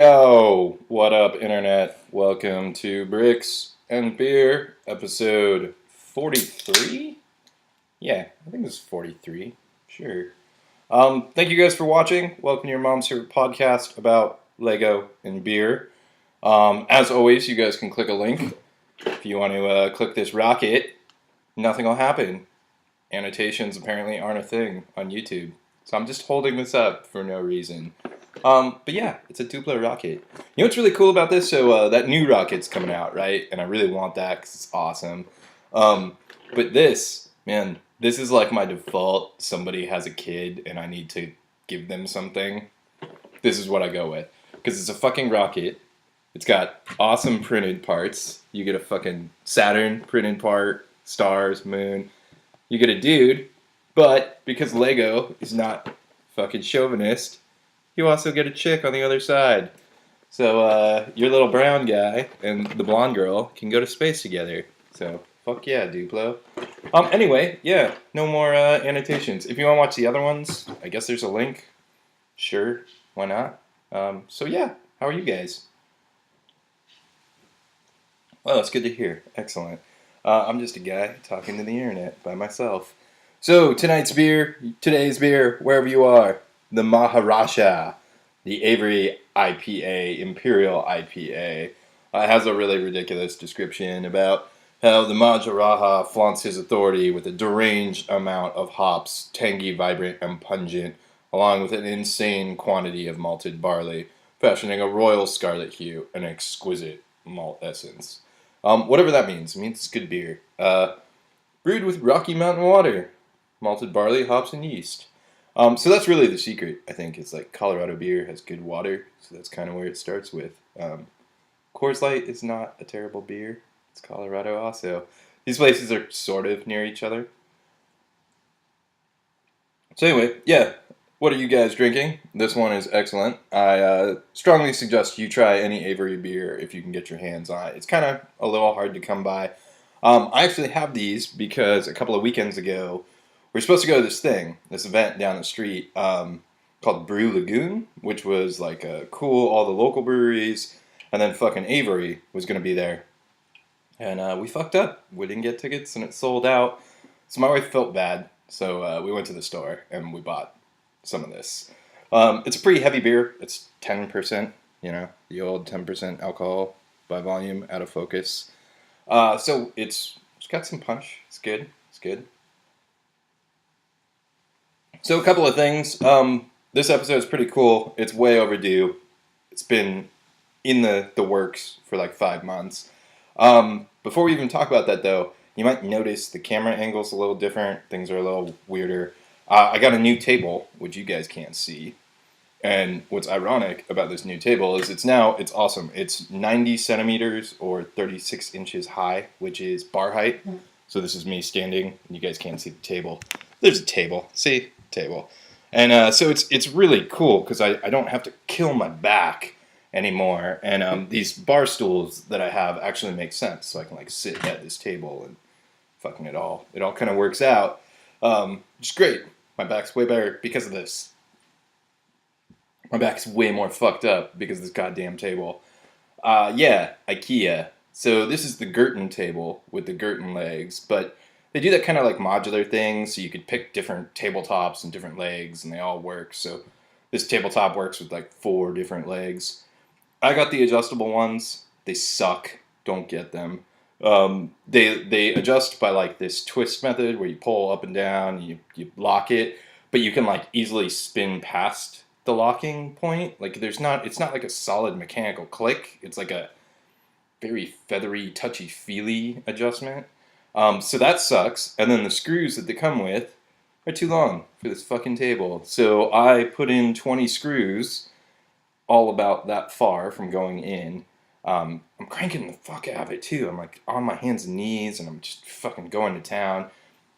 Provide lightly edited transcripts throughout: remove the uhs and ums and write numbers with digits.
Yo, what up, internet? Welcome to Bricks and Beer, episode 43? Yeah, I think this is 43. Sure. Thank you guys for watching. Welcome to your mom's favorite podcast about Lego and beer. As always, you guys can click a link. If you want to click this rocket, nothing will happen. Annotations apparently aren't a thing on YouTube. So I'm just holding this up for no reason. But yeah, it's a Duplo rocket. You know what's really cool about this? So that new rocket's coming out, right? And I really want that because it's awesome. But this, man, this is like my default. Somebody has a kid and I need to give them something. This is what I go with. Because it's a fucking rocket. It's got awesome printed parts. You get a fucking Saturn printed part, stars, moon. You get a dude, but because Lego is not fucking chauvinist, you also get a chick on the other side. So your little brown guy and the blonde girl can go to space together. So fuck yeah, Duplo. Anyway, yeah, no more annotations. If you want to watch the other ones, I guess there's a link. Sure, why not? So yeah, how are you guys? Well, that's good to hear. Excellent. I'm just a guy talking to the internet by myself. So today's beer, wherever you are, the Maharaja, the Avery IPA, Imperial IPA, has a really ridiculous description about how the Maharaja flaunts his authority with a deranged amount of hops, tangy, vibrant, and pungent, along with an insane quantity of malted barley, fashioning a royal scarlet hue and exquisite malt essence. Whatever that means. It means it's good beer. Brewed with Rocky Mountain water, malted barley, hops, and yeast. So that's really the secret, I think. It's like Colorado beer has good water, so that's kind of where it starts with. Coors Light is not a terrible beer. It's Colorado also. These places are sort of near each other. So anyway, yeah. What are you guys drinking? This one is excellent. I strongly suggest you try any Avery beer if you can get your hands on it. It's kind of a little hard to come by. I actually have these because a couple of weekends ago, we were supposed to go to this event down the street called Brew Lagoon, which was like cool, all the local breweries, and then fucking Avery was going to be there. And we fucked up. We didn't get tickets and it sold out. So my wife felt bad. So we went to the store and we bought some of this. It's a pretty heavy beer. It's 10%, the old 10% alcohol by volume out of focus. So it's got some punch. It's good. It's good. So a couple of things. This episode is pretty cool. It's way overdue. It's been in the works for like 5 months. Before we even talk about that, though, you might notice the camera angle's a little different. Things are a little weirder. I got a new table, which you guys can't see. And what's ironic about this new table is it's awesome. It's 90 centimeters or 36 inches high, which is bar height. So this is me standing, and you guys can't see the table. There's a table. See? Table. And so it's really cool because I don't have to kill my back anymore. And these bar stools that I have actually make sense. So I can like sit at this table and fucking it all kind of works out. Which is great. My back's way better because of this. My back's way more fucked up because of this goddamn table. Yeah, IKEA. So this is the Girton table with the Girton legs, but they do that kind of like modular thing, so you could pick different tabletops and different legs, and they all work. So this tabletop works with like 4 different legs. I got the adjustable ones. They suck. Don't get them. They adjust by like this twist method where you pull up and down, you lock it, but you can like easily spin past the locking point. Like it's not like a solid mechanical click. It's like a very feathery, touchy-feely adjustment. So that sucks. And then the screws that they come with are too long for this fucking table. So I put in 20 screws, all about that far from going in. I'm cranking the fuck out of it too. I'm like on my hands and knees and I'm just fucking going to town.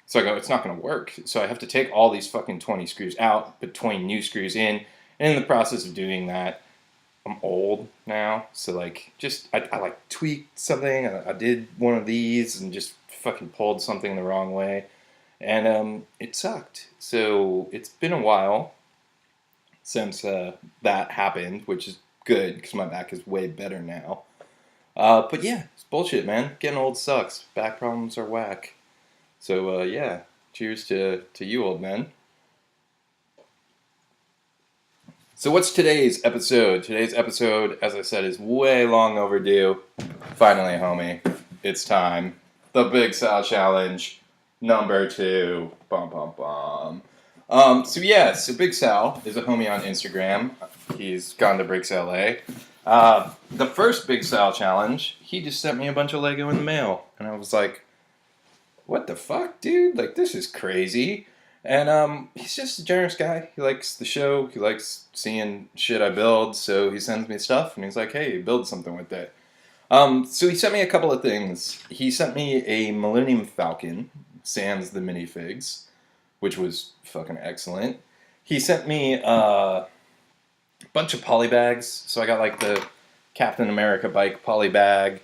So I go, it's not going to work. So I have to take all these fucking 20 screws out, put 20 new screws in. And in the process of doing that, I'm old now. So like, I like tweaked something. I did one of these and just fucking pulled something the wrong way. And it sucked. So it's been a while since that happened, which is good because my back is way better now. But yeah, it's bullshit, man. Getting old sucks. Back problems are whack. So yeah, cheers to you, old man. So what's today's episode? Today's episode, as I said, is way long overdue. Finally, homie, it's time. The Big Sal Challenge, number 2. Bum bum bum. So Big Sal is a homie on Instagram. He's gone to Bricks LA. The first Big Sal Challenge, he just sent me a bunch of Lego in the mail, and I was like, "What the fuck, dude? Like, this is crazy." And he's just a generous guy. He likes the show. He likes seeing shit I build. So he sends me stuff, and he's like, "Hey, build something with it." So he sent me a couple of things. He sent me a Millennium Falcon, sans the minifigs, which was fucking excellent. He sent me a bunch of poly bags. So I got like the Captain America bike poly bag.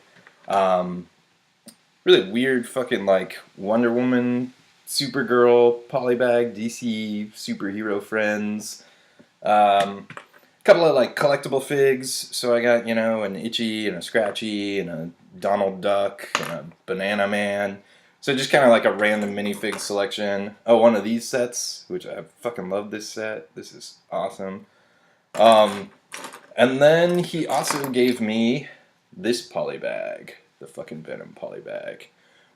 Really weird fucking like Wonder Woman, Supergirl polybag, DC superhero friends. Couple of like collectible figs. So I got, an Itchy and a Scratchy and a Donald Duck and a Banana Man. So just kind of like a random minifig selection. Oh, one of these sets, which I fucking love this set. This is awesome. And then he also gave me this polybag, the fucking Venom polybag,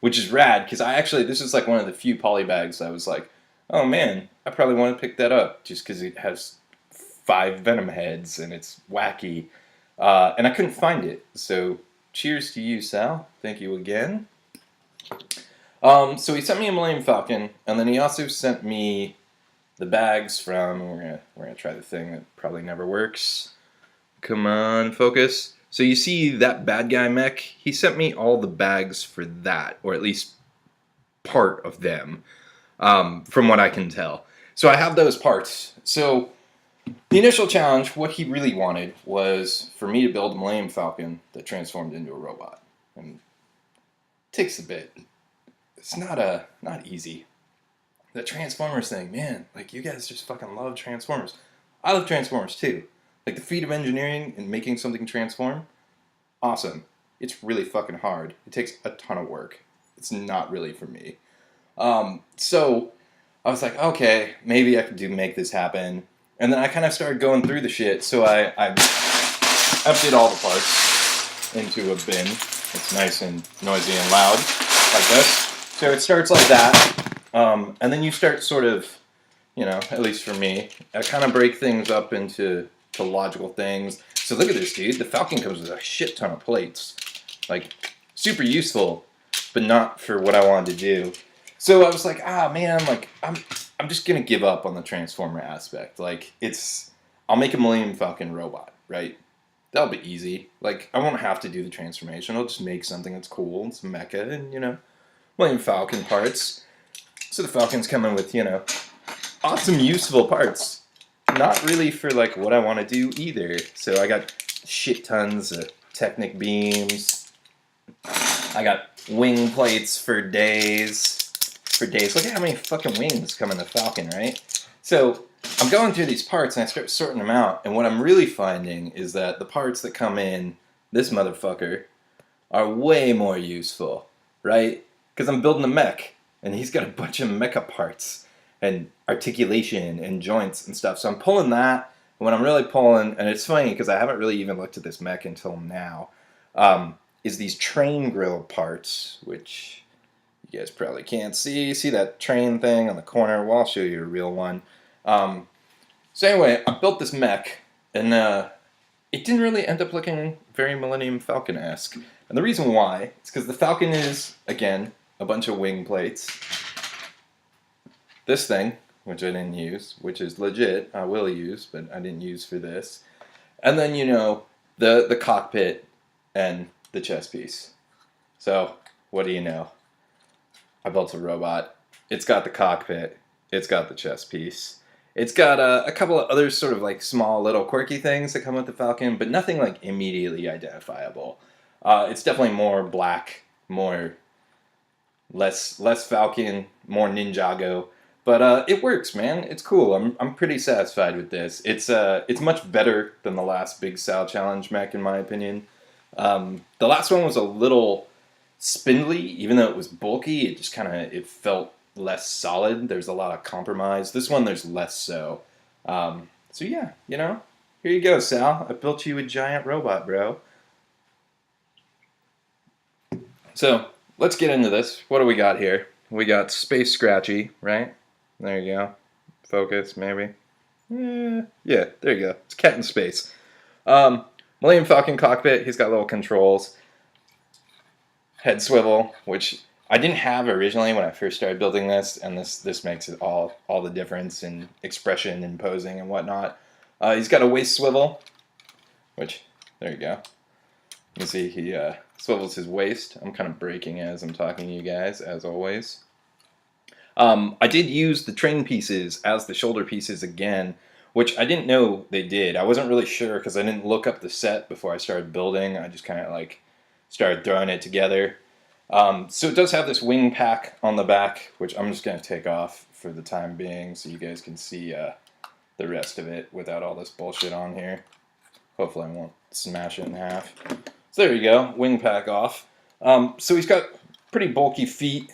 which is rad because this is like one of the few polybags I was like, oh man, I probably want to pick that up just because it has 5 Venom heads and it's wacky. And I couldn't find it. So cheers to you, Sal. Thank you again. So he sent me a Millennium Falcon, and then he also sent me the bags from, we're gonna try the thing that probably never works. Come on, focus. So you see that bad guy mech? He sent me all the bags for that, or at least part of them, from what I can tell. So I have those parts. So the initial challenge, what he really wanted was for me to build a Millennium Falcon that transformed into a robot. And it takes a bit. It's not easy. The Transformers thing, man, like you guys just fucking love Transformers. I love Transformers too. Like the feat of engineering and making something transform, awesome. It's really fucking hard. It takes a ton of work. It's not really for me. So I was like, okay, maybe I could make this happen. And then I kind of started going through the shit. So I emptied all the parts into a bin. It's nice and noisy and loud, like this. So it starts like that. And then you start sort of, at least for me, I kind of break things up into logical things. So look at this, dude. The Falcon comes with a shit ton of plates. Like, super useful, but not for what I wanted to do. So I was like, man, like, I'm just going to give up on the Transformer aspect. Like, I'll make a Millennium Falcon robot, right? That'll be easy. Like, I won't have to do the transformation. I'll just make something that's cool. It's mecha and, Millennium Falcon parts. So the Falcon's coming with, awesome useful parts. Not really for like what I want to do either. So I got shit tons of Technic beams. I got wing plates for days. Look at how many fucking wings come in the Falcon, right? So I'm going through these parts and I start sorting them out. And what I'm really finding is that the parts that come in this motherfucker are way more useful, right? Because I'm building a mech and he's got a bunch of mecha parts and articulation and joints and stuff. So I'm pulling that. And when I'm really pulling, and it's funny because I haven't really even looked at this mech until now, is these train grill parts, which you guys probably can't see. See that train thing on the corner? Well, I'll show you a real one. So anyway, I built this mech, and it didn't really end up looking very Millennium Falcon-esque. And the reason why is because the Falcon is, again, a bunch of wing plates. This thing, which I didn't use, which is legit, I will use, but I didn't use for this. And then, the cockpit and the chest piece. So, what do you know? I built a robot. It's got the cockpit. It's got the chest piece. It's got a couple of other sort of like small little quirky things that come with the Falcon, but nothing like immediately identifiable. It's definitely more black, less Falcon, more Ninjago. But it works, man. It's cool. I'm pretty satisfied with this. It's much better than the last Big Sal challenge mech, in my opinion. The last one was a little spindly, even though it was bulky. It just kind of it felt less solid. There's a lot of compromise. This one, there's less so. So yeah, here you go, Sal. I built you a giant robot, bro. So let's get into this. What do we got here? We got Space Scratchy, right? There you go. Focus, maybe. Yeah, there you go. It's Cat in Space. Millennium Falcon cockpit. He's got little controls. Head swivel, which I didn't have originally when I first started building this, and this makes it all the difference in expression and posing and whatnot. He's got a waist swivel, which, there you go. You can see he swivels his waist. I'm kind of breaking as I'm talking to you guys, as always. I did use the train pieces as the shoulder pieces again, which I didn't know they did. I wasn't really sure because I didn't look up the set before I started building. I just kind of like started throwing it together. So it does have this wing pack on the back, which I'm just going to take off for the time being so you guys can see the rest of it without all this bullshit on here. Hopefully I won't smash it in half. So there you go, wing pack off. So he's got pretty bulky feet,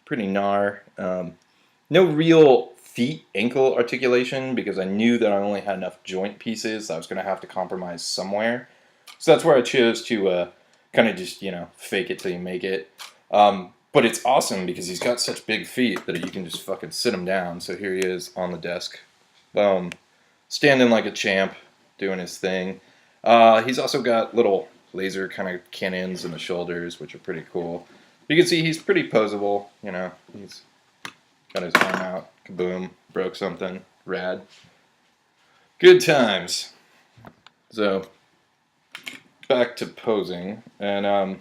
pretty gnar. No real feet ankle articulation because I knew that I only had enough joint pieces. So I was going to have to compromise somewhere. So that's where I chose to kind of just, fake it till you make it. But it's awesome because he's got such big feet that you can just fucking sit him down. So here he is on the desk. Boom. Standing like a champ, doing his thing. He's also got little laser kind of cannons in the shoulders, which are pretty cool. You can see he's pretty posable, He's got his arm out. Kaboom. Broke something. Rad. Good times. So, back to posing. And,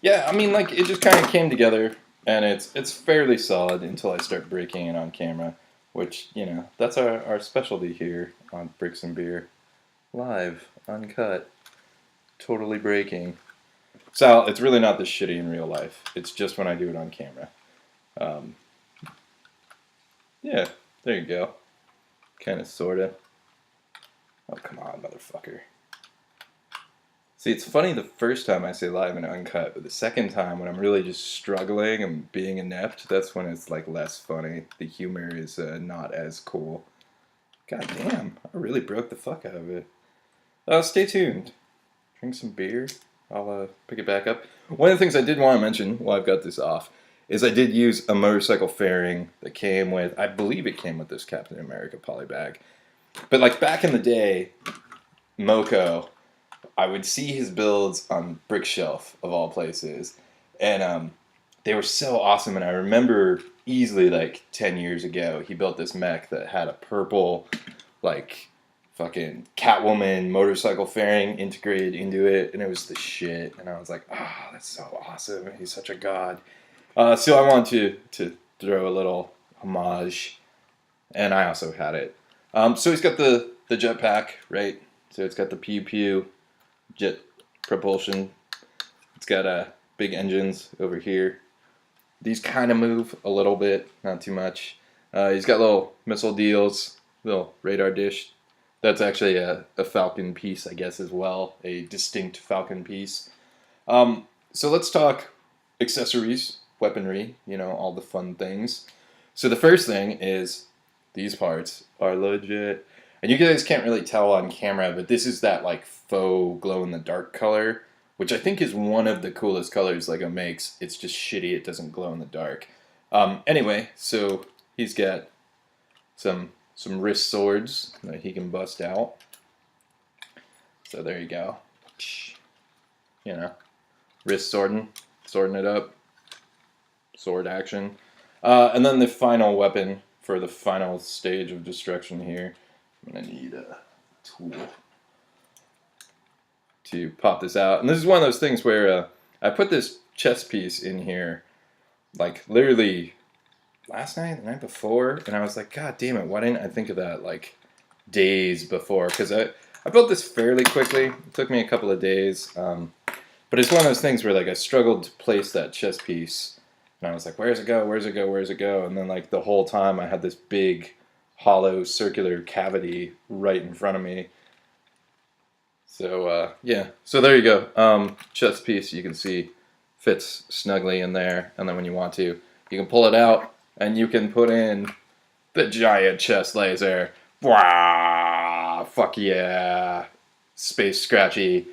yeah, I mean, like, it just kind of came together. And it's fairly solid until I start breaking it on camera. Which, that's our specialty here on Bricks and Beer. Live, uncut, totally breaking. Sal, it's really not this shitty in real life. It's just when I do it on camera. Yeah, there you go. Kind of, sort of. Oh, come on, motherfucker. See, it's funny the first time I say live and uncut, but the second time when I'm really just struggling and being inept, that's when it's like less funny. The humor is not as cool. God damn, I really broke the fuck out of it. Stay tuned. Drink some beer. I'll pick it back up. One of the things I did want to mention while I've got this off is I did use a motorcycle fairing that came with, I believe it came with this Captain America polybag. But like back in the day, Moko, I would see his builds on Brickshelf of all places, and they were so awesome. And I remember easily like 10 years ago, he built this mech that had a purple, like fucking Catwoman motorcycle fairing integrated into it, and it was the shit. And I was like, oh, that's so awesome. He's such a god. So I wanted to throw a little homage, and I also had it. So he's got the jetpack, right? So it's got the pew pew jet propulsion. It's got big engines over here. These kind of move a little bit, not too much. He's got little missile deals, little radar dish. That's actually a Falcon piece, I guess, as well. A distinct Falcon piece. So let's talk accessories, weaponry, all the fun things. So the first thing is these parts are legit. And you guys can't really tell on camera, but this is that like faux glow-in-the-dark color, which I think is one of the coolest colors LEGO makes. It's just shitty, it doesn't glow in the dark. Anyway, so he's got some wrist swords that he can bust out. So there you go. Wrist swording it up. Sword action. And then the final weapon for the final stage of destruction here. I'm going to need a tool to pop this out. And this is one of those things where I put this chest piece in here like literally last night, the night before, and I was like, God damn it, why didn't I think of that like days before? Because I built this fairly quickly. It took me a couple of days. But it's one of those things where like I struggled to place that chest piece. And I was like, where's it go? Where's it go? Where's it go? And then like the whole time I had this big hollow circular cavity right in front of me. So yeah, so there you go. Chest piece, you can see fits snugly in there, and then when you want to, you can pull it out and you can put in the giant chest laser. Wow, fuck yeah, space scratchy.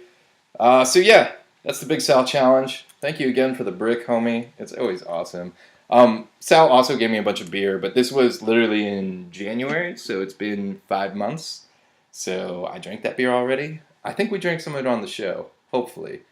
So yeah, that's the Big Sal challenge. Thank you again for the brick, homie. It's always awesome. Sal also gave me a bunch of beer, but this was literally in January, so it's been 5 months. So I drank that beer already. I think we drank some of it on the show, hopefully.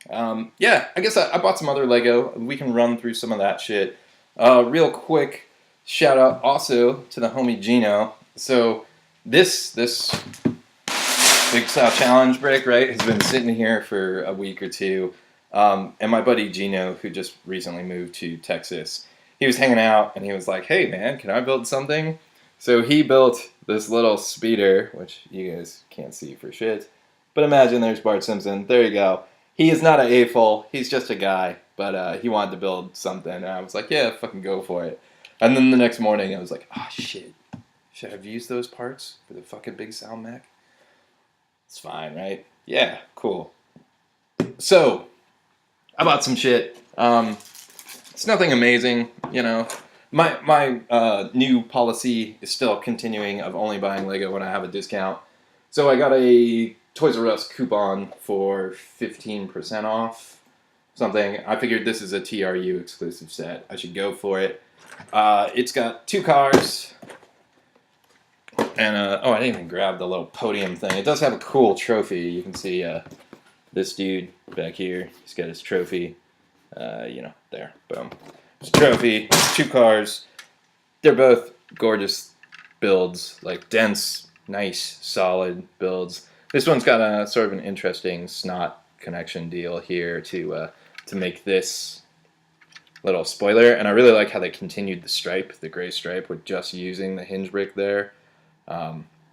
Yeah, I guess I bought some other Lego. We can run through some of that shit. Real quick, shout out also to the homie Gino. So this Big Sal challenge brick, right, has been sitting here for a week or two. And my buddy Gino, who just recently moved to Texas, he was hanging out and he was like, hey man, can I build something? So he built this little speeder, which you guys can't see for shit. But imagine there's Bart Simpson. There you go. He is not an a-hole. He's just a guy. But he wanted to build something. And I was like, yeah, fucking go for it. And then the next morning I was like, oh shit. Should I have used those parts for the fucking Big Sal mech? It's fine, right? Yeah, cool. So, I bought some shit. It's nothing amazing, you know. My new policy is still continuing of only buying Lego when I have a discount. So I got a Toys R Us coupon for 15% off something. I figured this is a TRU exclusive set. I should go for it. It's got 2 cars. And, oh, I didn't even grab the little podium thing. It does have a cool trophy. You can see this dude back here. He's got his trophy. You know, there. Boom. It's a trophy. 2 cars. They're both gorgeous builds. Like, dense, nice, solid builds. This one's got a sort of an interesting snot connection deal here to make this little spoiler. And I really like how they continued the stripe, the gray stripe, with just using the hinge brick there.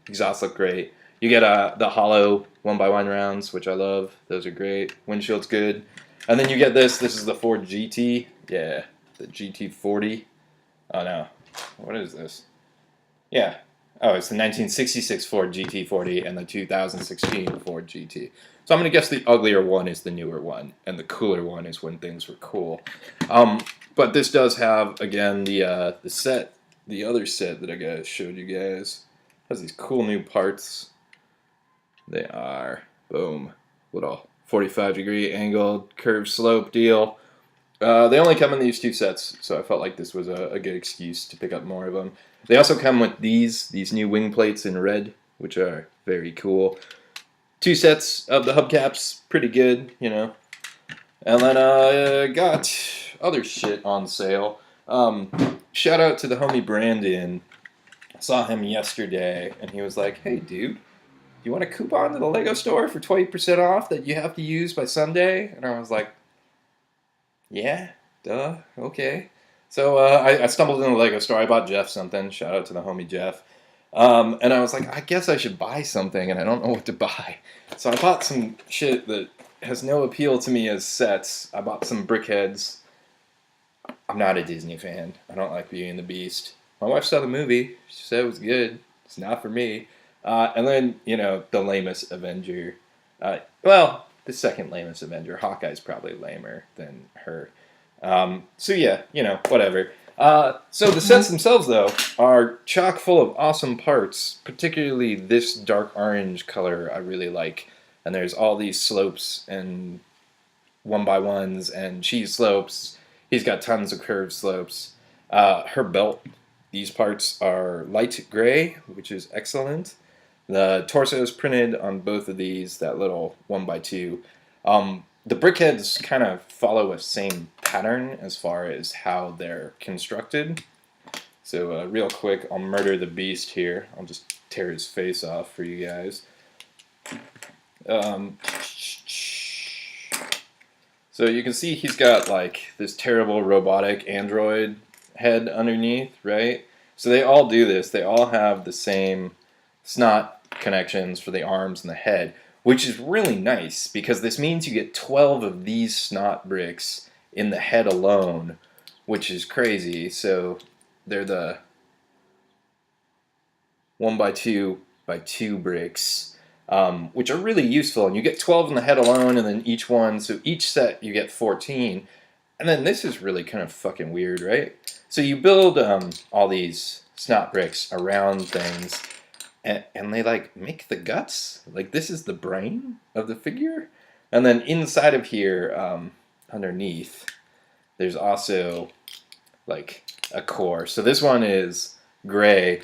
Exhausts look great. You get the hollow 1x1 rounds, which I love. Those are great. Windshield's good. And then you get this. This is the Ford GT. Yeah, the GT40. Oh no. What is this? Yeah. Oh, it's the 1966 Ford GT40 and the 2016 Ford GT. So I'm going to guess the uglier one is the newer one, and the cooler one is when things were cool. But this does have, again, the set, the other set that I showed you guys. Has these cool new parts. They are, boom, little 45-degree angled curved slope deal. They only come in these 2 sets, so I felt like this was a good excuse to pick up more of them. They also come with these new wing plates in red, which are very cool. 2 sets of the hubcaps, pretty good, you know. And then I got other shit on sale. Shout out to the homie Brandon. I saw him yesterday, and he was like, hey, dude, you want a coupon to the Lego store for 20% off that you have to use by Sunday? And I was like, yeah, duh, okay. So I stumbled in the Lego store. I bought Jeff something. Shout out to the homie Jeff. And I was like, I guess I should buy something, and I don't know what to buy. So I bought some shit that has no appeal to me as sets. I bought some Brickheads. I'm not a Disney fan. I don't like Beauty and the Beast. My wife saw the movie. She said it was good. It's not for me. And then, you know, the lamest Avenger. Well, the second lamest Avenger. Hawkeye's probably lamer than her. So yeah, you know, whatever. So the sets themselves, though, are chock full of awesome parts, particularly this dark orange color I really like. And there's all these slopes and 1x1s and cheese slopes. He's got tons of curved slopes. Her belt, these parts are light gray, which is excellent. The torso is printed on both of these, that little 1x2. The brickheads kind of follow a same pattern as far as how they're constructed. So real quick, I'll murder the beast here. I'll just tear his face off for you guys. So you can see he's got like this terrible robotic android head underneath, right? So they all do this. They all have the same snot connections for the arms and the head, which is really nice because this means you get 12 of these snot bricks in the head alone, which is crazy. So they're the 1x2x2 bricks, which are really useful. And you get 12 in the head alone, and then each one, so each set you get 14. And then this is really kind of fucking weird, right? So you build all these snot bricks around things, and they like make the guts. Like this is the brain of the figure. And then inside of here, underneath, there's also like a core. So this one is gray.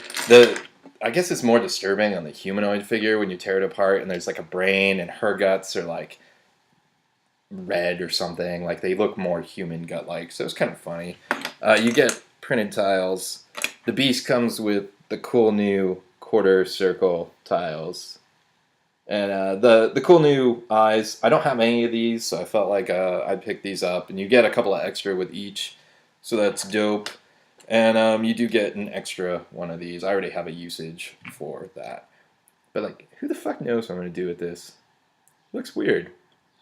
I guess it's more disturbing on the humanoid figure when you tear it apart and there's like a brain and her guts are like red or something. Like they look more human gut-like. So it's kind of funny. You get printed tiles. The beast comes with the cool new quarter circle tiles. And the cool new eyes. I don't have any of these, so I felt like I'd pick these up. And you get a couple of extra with each. So that's dope. And you do get an extra one of these. I already have a usage for that. But like, who the fuck knows what I'm going to do with this? Looks weird.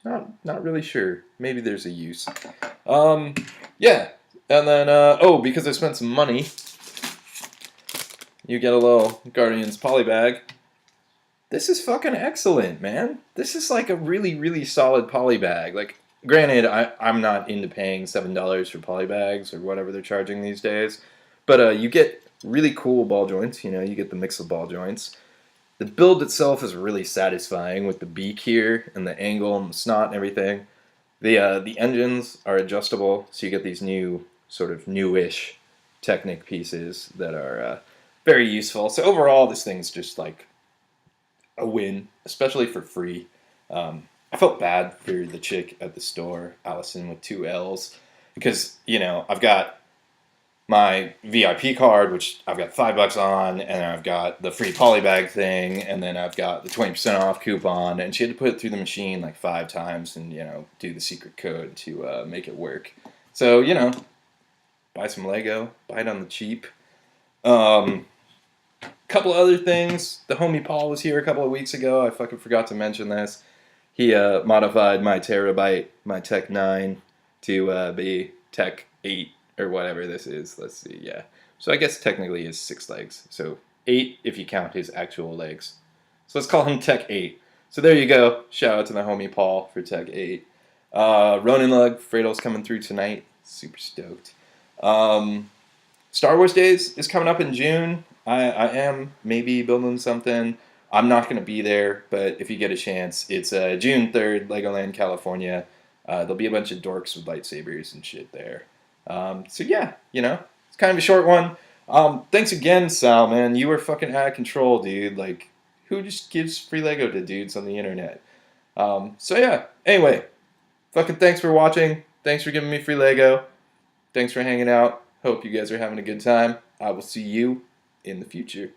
Not really sure. Maybe there's a use. Yeah. And then, because I spent some money, you get a little Guardians polybag. This is fucking excellent, man. This is like a really, really solid polybag. Like, granted, I'm not into paying $7 for polybags or whatever they're charging these days. But you get really cool ball joints. You know, you get the mix of ball joints. The build itself is really satisfying with the beak here and the angle and the snot and everything. The engines are adjustable, so you get these new, sort of newish Technic pieces that are very useful. So overall, this thing's just like a win, especially for free. I felt bad for the chick at the store, Allison with 2 L's, because, you know, I've got my VIP card, which I've got $5 on, and I've got the free polybag thing, and then I've got the 20% off coupon, and she had to put it through the machine like 5 times and, you know, do the secret code to make it work. So, you know, buy some Lego, buy it on the cheap. Couple other things. The homie Paul was here a couple of weeks ago. I fucking forgot to mention this. He modified my Terabyte, my Tech 9, to be Tech 8 or whatever this is. Let's see, yeah. So I guess technically is 6 legs. So 8 if you count his actual legs. So let's call him Tech 8. So there you go. Shout out to the homie Paul for Tech 8. Ronin Lug, Fredo's coming through tonight. Super stoked. Star Wars Days is coming up in June. I am maybe building something. I'm not going to be there, but if you get a chance, it's June 3rd, Legoland, California. There'll be a bunch of dorks with lightsabers and shit there. So yeah, you know, it's kind of a short one. Thanks again, Sal, man. You were fucking out of control, dude. Like, who just gives free Lego to dudes on the internet? So yeah, anyway, fucking thanks for watching. Thanks for giving me free Lego. Thanks for hanging out. Hope you guys are having a good time. I will see you in the future.